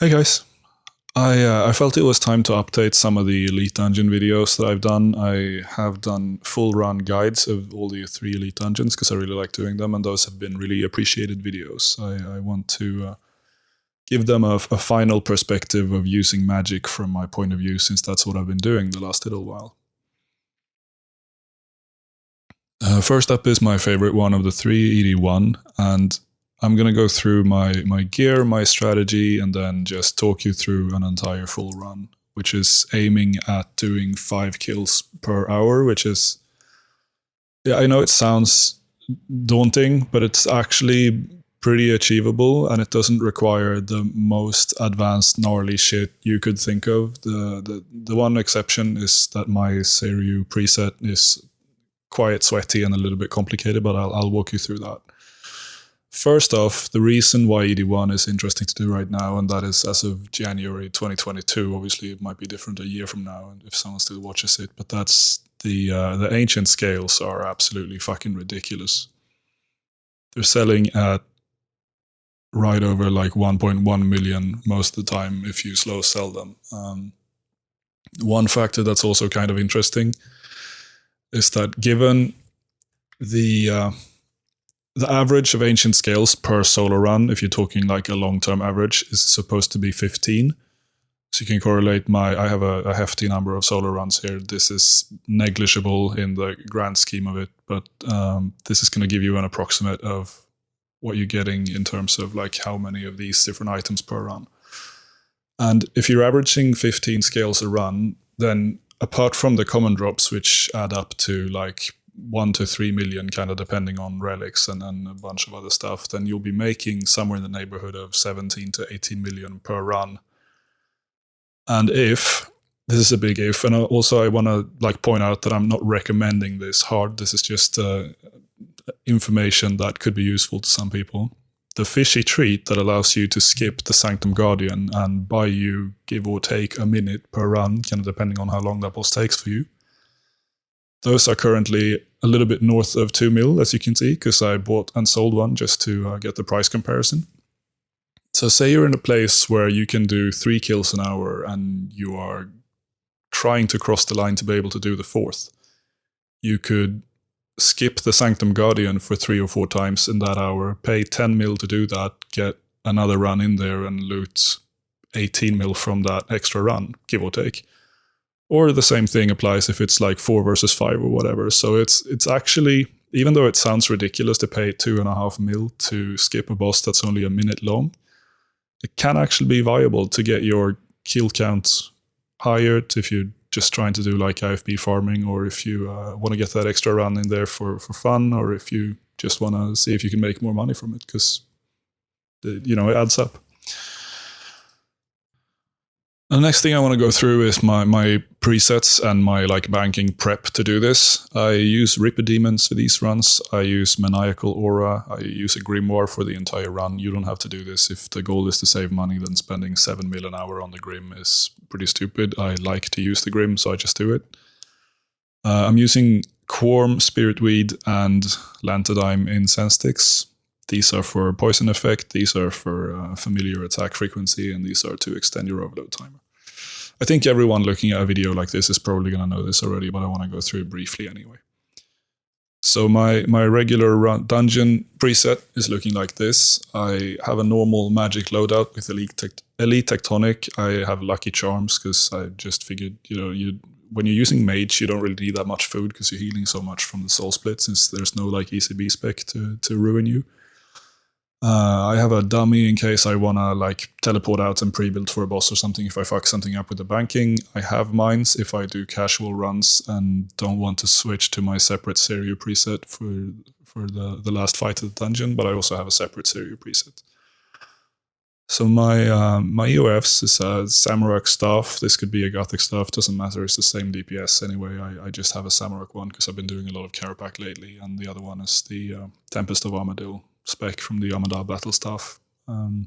Hey guys, I felt it was time to update some of the Elite Dungeon videos that I've done. I have done full run guides of all the 3 Elite Dungeons because I really like doing them, and those have been really appreciated videos. I want to give them a final perspective of using magic from my point of view, since that's what I've been doing the last little while. First up is my favorite one of the 3, ED1, and I'm going to go through my gear, my strategy, and then just talk you through an entire full run, which is aiming at doing 5 kills per hour, which is, yeah, I know it sounds daunting, but it's actually pretty achievable, and it doesn't require the most advanced gnarly shit you could think of. The one exception is that my Seiryu preset is quite sweaty and a little bit complicated, but I'll walk you through that. First off, the reason why ED1 is interesting to do right now, and that is as of January 2022. Obviously, it might be different a year from now if someone still watches it, but that's the ancient scales are absolutely fucking ridiculous. They're selling at right over like 1.1 million most of the time if you slow sell them. One factor that's also kind of interesting is that given the average of ancient scales per solo run, if you're talking like a long-term average, is supposed to be 15. So you can correlate I have a hefty number of solo runs here. This is negligible in the grand scheme of it, but this is going to give you an approximate of what you're getting in terms of like how many of these different items per run. And if you're averaging 15 scales a run, then apart from the common drops, which add up to like 1 to 3 million, kind of depending on relics and a bunch of other stuff, then you'll be making somewhere in the neighborhood of 17 to 18 million per run. And if, this is a big if, and also I want to like point out that I'm not recommending this hard. This is just information that could be useful to some people. The fishy treat that allows you to skip the Sanctum Guardian and buy you, give or take, a minute per run, kind of depending on how long that boss takes for you. Those are currently a little bit north of 2 mil, as you can see, because I bought and sold one just to get the price comparison. So say you're in a place where you can do 3 kills an hour and you are trying to cross the line to be able to do the 4th. You could skip the Sanctum Guardian for 3 or 4 times in that hour, pay 10 mil to do that, get another run in there and loot 18 mil from that extra run, give or take. Or the same thing applies if it's like 4 versus 5 or whatever. So it's actually, even though it sounds ridiculous to pay 2.5 mil to skip a boss that's only a minute long, it can actually be viable to get your kill count higher if you're just trying to do like IFB farming, or if you want to get that extra run in there for fun, or if you just want to see if you can make more money from it, because it adds up. The next thing I want to go through is my presets and my like banking prep to do this. I use Ripper Demons for these runs. I use Maniacal Aura. I use a Grimoire for the entire run. You don't have to do this. If the goal is to save money, then spending 7 mil an hour on the Grim is pretty stupid. I like to use the Grim, so I just do it. I'm using Quorm, Spiritweed, and Lantadime incense sticks. These are for poison effect, these are for familiar attack frequency, and these are to extend your overload timer. I think everyone looking at a video like this is probably going to know this already, but I want to go through it briefly anyway. So my regular dungeon preset is looking like this. I have a normal magic loadout with Elite Tectonic. I have Lucky Charms because I just figured, when you're using mage, you don't really need that much food because you're healing so much from the soul split, since there's no like ECB spec to ruin you. I have a dummy in case I want to like teleport out and pre-build for a boss or something if I fuck something up with the banking. I have mines if I do casual runs and don't want to switch to my separate Seiryu preset for the last fight of the dungeon, but I also have a separate Seiryu preset. So my EOFs is a Samurai staff. This could be a Gothic staff, doesn't matter, it's the same DPS anyway. I just have a Samurai one because I've been doing a lot of Carapac lately, and the other one is the Tempest of Armadil spec from the Armada battle staff. I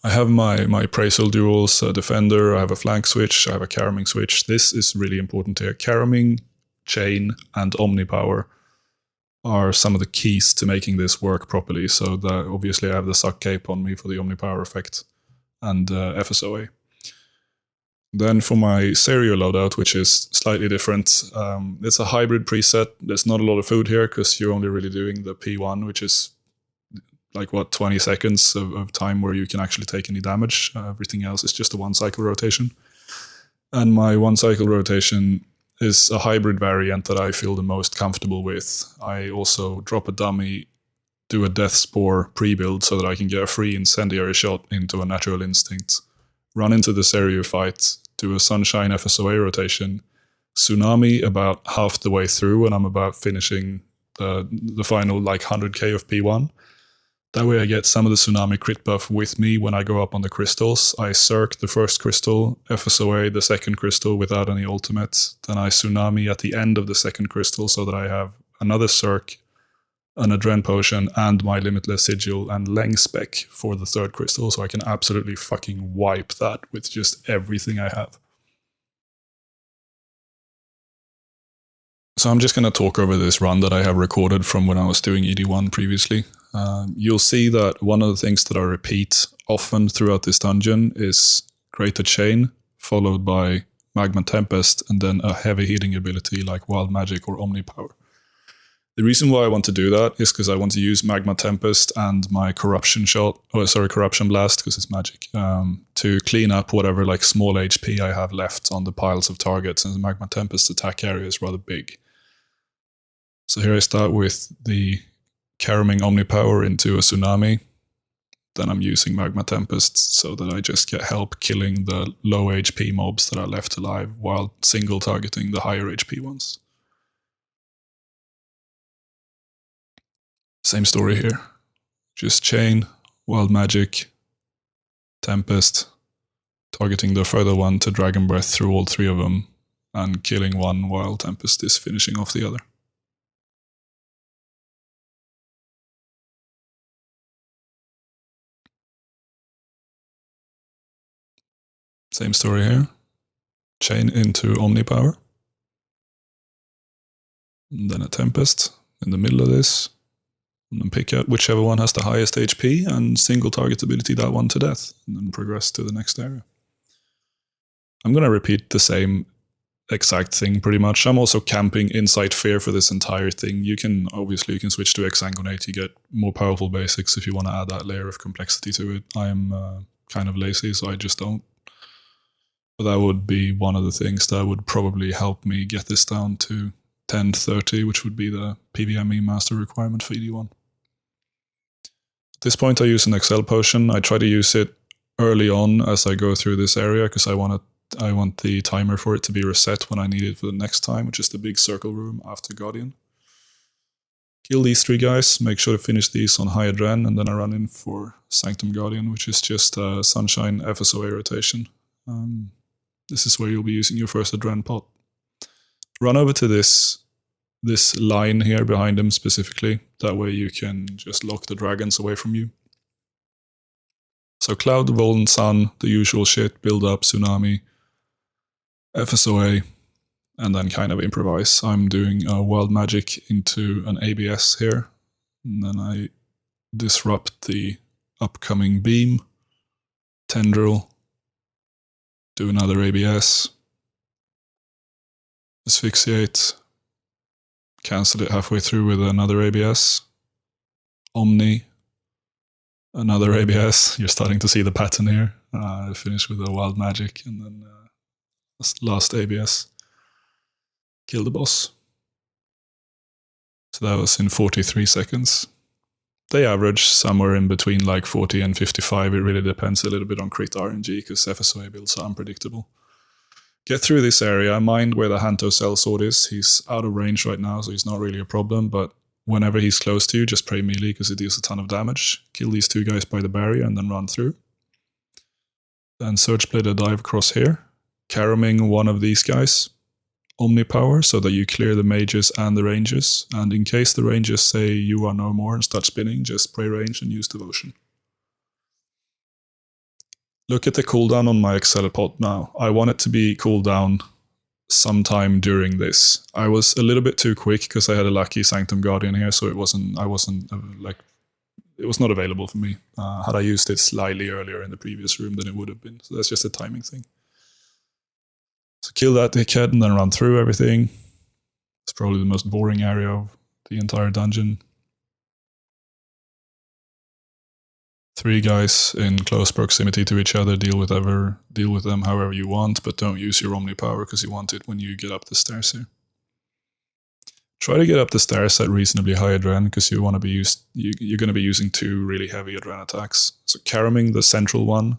have my Praisal duals, Defender, I have a flank switch, I have a Caraming switch. This is really important here. Caraming, Chain, and Omnipower are some of the keys to making this work properly. So obviously I have the Suck Cape on me for the Omnipower effect. and FSOA. Then for my serial loadout, which is slightly different, it's a hybrid preset. There's not a lot of food here because you're only really doing the P1, which is 20 seconds of time where you can actually take any damage. Everything else is just a 1 cycle rotation. And my 1 cycle rotation is a hybrid variant that I feel the most comfortable with. I also drop a dummy, do a Death Spore pre-build so that I can get a free incendiary shot into a Natural Instinct, run into the Seiryu fight, do a Sunshine FSOA rotation, Tsunami about half the way through when I'm about finishing the final 100k of P1. That way I get some of the Tsunami crit buff with me when I go up on the crystals. I circ the first crystal, FSOA the second crystal without any ultimates. Then I Tsunami at the end of the second crystal so that I have another circ, an Adren Potion, and my Limitless Sigil and Leng Spec for the third crystal, so I can absolutely fucking wipe that with just everything I have. So I'm just going to talk over this run that I have recorded from when I was doing ED1 previously. You'll see that one of the things that I repeat often throughout this dungeon is Greater Chain, followed by Magma Tempest, and then a heavy healing ability like Wild Magic or Omnipower. The reason why I want to do that is because I want to use Magma Tempest and my Corruption Blast, because it's magic, to clean up whatever small HP I have left on the piles of targets, and the Magma Tempest attack area is rather big. So here I start with the Caraming Omnipower into a Tsunami. Then I'm using Magma Tempest so that I just get help killing the low HP mobs that are left alive while single targeting the higher HP ones. Same story here. Just Chain, Wild Magic, Tempest, targeting the further one to Dragon Breath through all three of them, and killing one while Tempest is finishing off the other. Same story here. Chain into Omnipower. And then a Tempest in the middle of this. And then pick out whichever one has the highest HP and single target ability that one to death. And then progress to the next area. I'm going to repeat the same exact thing pretty much. I'm also camping Insight Fear for this entire thing. You can switch to Exsanguinate. You get more powerful basics if you want to add that layer of complexity to it. I'm kind of lazy, so I just don't. But that would be one of the things that would probably help me get this down to 1030, which would be the PVME master requirement for ED1. At this point I use an Excel potion. I try to use it early on as I go through this area because I want the timer for it to be reset when I need it for the next time, which is the big circle room after Guardian. Kill these three guys, make sure to finish these on high Adren, and then I run in for Sanctum Guardian, which is just a Sunshine FSOA rotation. This is where you'll be using your first Adren pot. Run over to this line here behind him specifically. That way you can just lock the dragons away from you. So Cloud, Vol, and Sun, the usual shit, build up, Tsunami, FSOA, and then kind of improvise. I'm doing a Wild Magic into an ABS here. And then I disrupt the upcoming beam, Tendril, do another ABS, Asphyxiate, cancel it halfway through with another ABS, Omni, another ABS. You're starting to see the pattern here. Finish with a Wild Magic, and then last ABS. Kill the boss. So that was in 43 seconds. They average somewhere in between 40 and 55. It really depends a little bit on crit RNG because FSOA builds are unpredictable. Get through this area. Mind where the Hanto Sellsword is. He's out of range right now, so he's not really a problem, but whenever he's close to you, just pray melee because it deals a ton of damage. Kill these two guys by the barrier and then run through. Then Surgeblade a dive across here. Caraming one of these guys. Omnipower so that you clear the mages and the rangers, and in case the rangers say you are no more and start spinning, just pray range and use devotion. Look at the cooldown on my Excel pot now. I want it to be cooldown sometime during this. I was a little bit too quick because I had a lucky Sanctum Guardian here, so it it was not available for me. Had I used it slightly earlier in the previous room, then it would have been. So that's just a timing thing. So kill that dickhead and then run through everything. It's probably the most boring area of the entire dungeon. 3 guys in close proximity to each other. Deal with them however you want, but don't use your Omni power because you want it when you get up the stairs here. Try to get up the stairs at reasonably high adren because you're going to be using 2 really heavy adren attacks. So Karaming, the central one,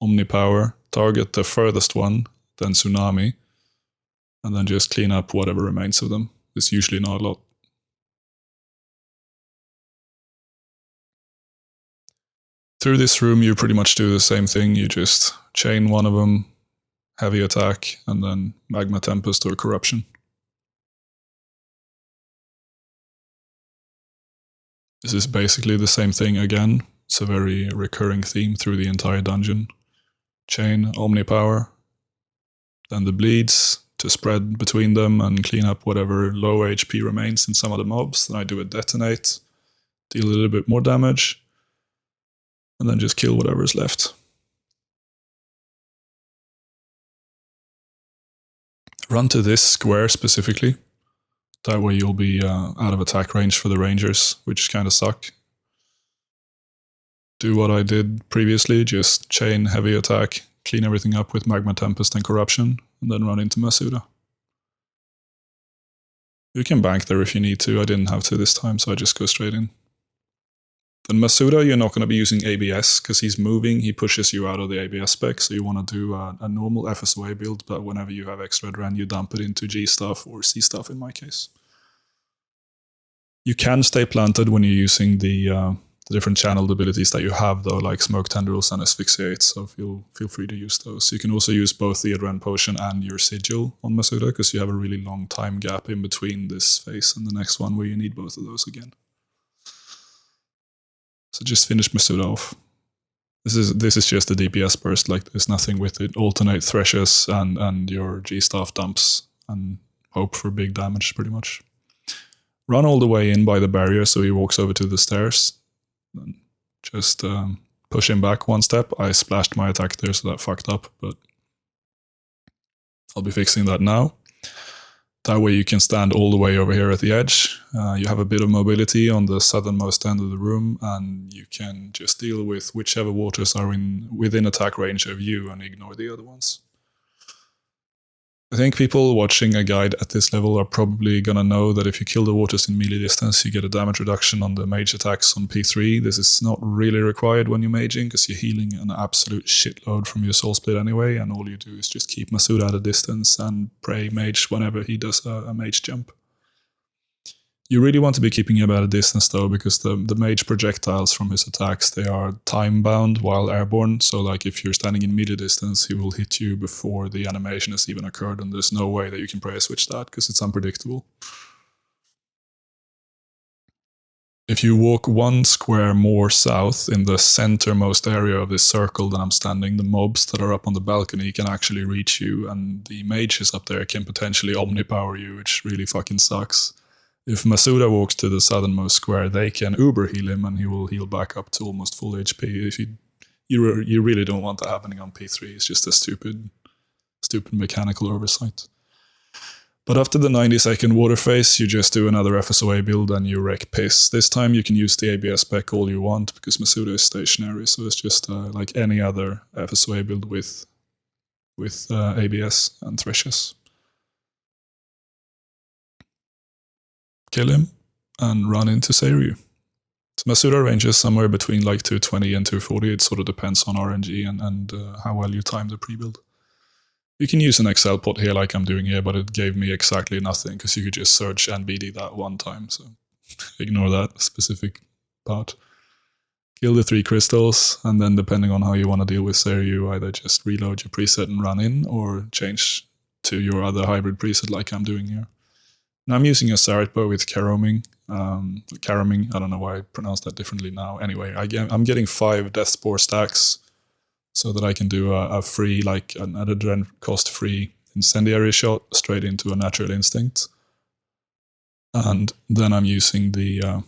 Omni power, target the furthest one, then Tsunami, and then just clean up whatever remains of them. It's usually not a lot. Through this room, you pretty much do the same thing. You just chain one of them, heavy attack, and then Magma Tempest or Corruption. This is basically the same thing again. It's a very recurring theme through the entire dungeon. Chain, Omni power, then the bleeds to spread between them and clean up whatever low HP remains in some of the mobs. Then I do a detonate, deal a little bit more damage, and then just kill whatever is left. Run to this square specifically. That way you'll be out of attack range for the rangers, which kind of suck. Do what I did previously, just chain heavy attack, clean everything up with Magma Tempest and Corruption, and then run into Masuda. You can bank there if you need to. I didn't have to this time, so I just go straight in. Then Masuda, you're not going to be using ABS because he's moving. He pushes you out of the ABS spec, so you want to do a normal FSOA build, but whenever you have extra adren, you dump it into G stuff or C stuff in my case. You can stay planted when you're using the different channeled abilities that you have, though, like Smoke Tendrils and Asphyxiate, so feel free to use those. You can also use both the Adren Potion and your Sigil on Masuda, because you have a really long time gap in between this phase and the next one where you need both of those again. So just finish Masuda off. This is just a DPS burst, like there's nothing with it. Alternate threshes and your G-Staff dumps and hope for big damage, pretty much. Run all the way in by the barrier so he walks over to the stairs. Then just push him back 1 step. I splashed my attack there, so that fucked up, but I'll be fixing that now. That way you can stand all the way over here at the edge. You have a bit of mobility on the southernmost end of the room, and you can just deal with whichever waters are within attack range of you and ignore the other ones. I think people watching a guide at this level are probably gonna know that if you kill the waters in melee distance, you get a damage reduction on the mage attacks on P3. This is not really required when you're maging, because you're healing an absolute shitload from your soul split anyway, and all you do is just keep Masuda at a distance and pray mage whenever he does a mage jump. You really want to be keeping him at a distance though, because the mage projectiles from his attacks, they are time bound while airborne, so like if you're standing in melee distance, he will hit you before the animation has even occurred, and there's no way that you can prayer switch that because it's unpredictable. If you walk 1 square more south in the centermost area of this circle that I'm standing, the mobs that are up on the balcony can actually reach you, and the mages up there can potentially omnipower you, which really fucking sucks. If Masuda walks to the southernmost square, they can uber heal him and he will heal back up to almost full HP. If you really don't want that happening on P3, it's just a stupid mechanical oversight. But after the 90-second water phase, you just do another FSOA build and you wreck piss. This time you can use the ABS spec all you want because Masuda is stationary, so it's just like any other FSOA build with ABS and threshes. Kill him and run into Seiryu. So Masuda ranges somewhere between like 220 and 240. It sort of depends on RNG and how well you time the pre-build. You can use an Excel pot here like I'm doing here, but it gave me exactly nothing because you could just search and BD that 1 time, so ignore that specific part. Kill the 3 crystals, and then depending on how you want to deal with Seiryu, either just reload your preset and run in, or change to your other hybrid preset like I'm doing here. Now I'm using a Sarit bow with Karaming. I don't know why I pronounced that differently now. Anyway, I'm getting 5 Death Spore stacks so that I can do a free, like an adrenaline cost free incendiary shot straight into a natural instinct. And then I'm using the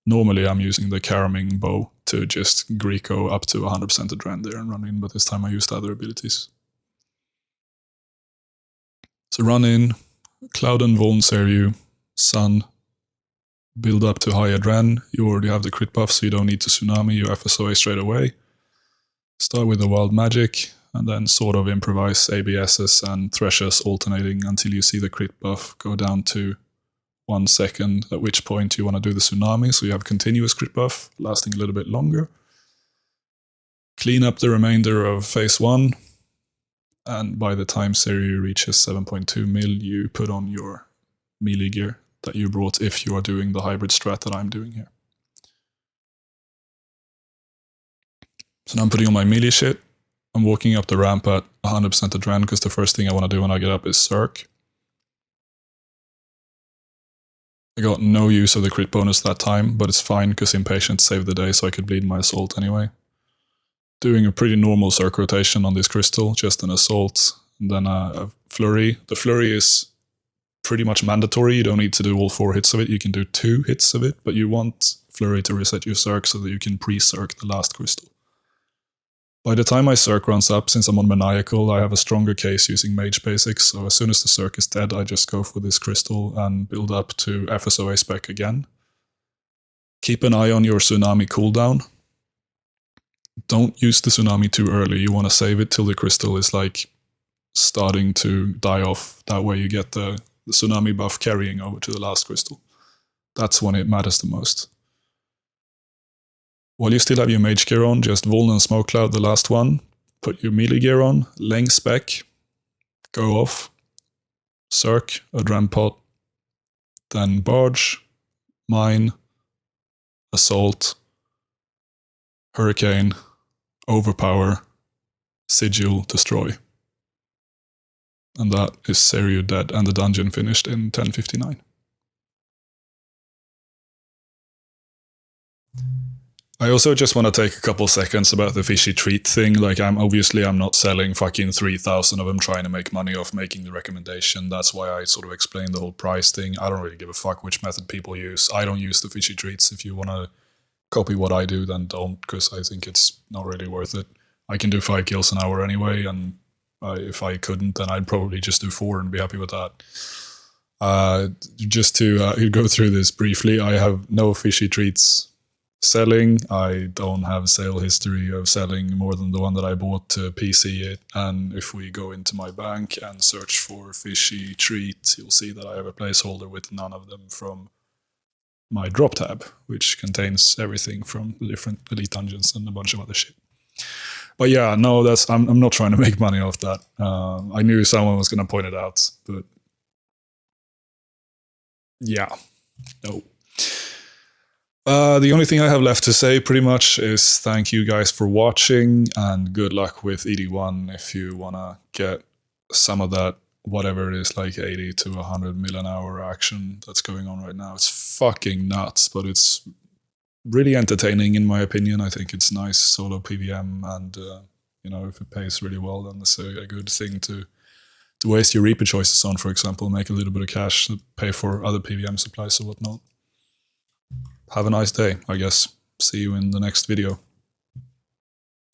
Normally I'm using the Karaming bow to just Greco up to 100% adren there and run in, but this time I used other abilities. So run in, Cloud and Vuln Seru, Sun, build up to high adren. You already have the crit buff, so you don't need to Tsunami your FSOA straight away. Start with the Wild Magic, and then sort of improvise ABSs and Threshers alternating until you see the crit buff go down to 1 second, at which point you want to do the Tsunami, so you have continuous crit buff lasting a little bit longer. Clean up the remainder of phase 1, and by the time Seru reaches 7.2 mil, you put on your melee gear that you brought if you are doing the hybrid strat that I'm doing here. So now I'm putting on my melee shit. I'm walking up the ramp at 100% adren because the first thing I want to do when I get up is Circ. I got no use of the crit bonus that time, but it's fine because Impatient saved the day so I could bleed my assault anyway. Doing a pretty normal Circ rotation on this crystal, just an assault, and then a flurry. The flurry is pretty much mandatory, you don't need to do all 4 hits of it, you can do 2 hits of it, but you want flurry to reset your Circ so that you can pre-Circ the last crystal. By the time my Circ runs up, since I'm on Maniacal, I have a stronger case using Mage Basics, so as soon as the Circ is dead, I just go for this crystal and build up to FSOA spec again. Keep an eye on your Tsunami cooldown. Don't use the Tsunami too early, you want to save it till the crystal is like starting to die off, that way you get the Tsunami buff carrying over to the last crystal. That's when it matters the most. While you still have your mage gear on, just Vuln and Smoke Cloud the last one. Put your melee gear on, Leng spec, go off, Circ, adren pot, then Barge, Mine, Assault, Hurricane, Overpower, Sigil, Destroy. And that is Seru dead and the dungeon finished in 10:59. I also just want to take a couple seconds about the fishy treat thing. Like, I'm not selling fucking 3,000 of them trying to make money off making the recommendation. That's why I sort of explained the whole price thing. I don't really give a fuck which method people use. I don't use the fishy treats. If you want to copy what I do, then don't, because I think it's not really worth it. I can do 5 kills an hour anyway, and if I couldn't, then I'd probably just do 4 and be happy with that. Just to go through this briefly, I have no fishy treats selling. I don't have a sale history of selling more than the one that I bought to PC it, and if we go into my bank and search for fishy treats, you'll see that I have a placeholder with none of them from my drop tab, which contains everything from the different elite dungeons and a bunch of other shit. But yeah, no, I'm not trying to make money off that. I knew someone was going to point it out, but yeah, no. The only thing I have left to say pretty much is thank you guys for watching, and good luck with ED1 if you want to get some of that, whatever it is, like 80 to 100 mil an hour action that's going on right now. It's fucking nuts, but it's really entertaining in my opinion. I think it's nice solo PVM, and if it pays really well, then it's a good thing to waste your Reaper choices on, for example, make a little bit of cash to pay for other PVM supplies or whatnot. Have a nice day, I guess. See you in the next video.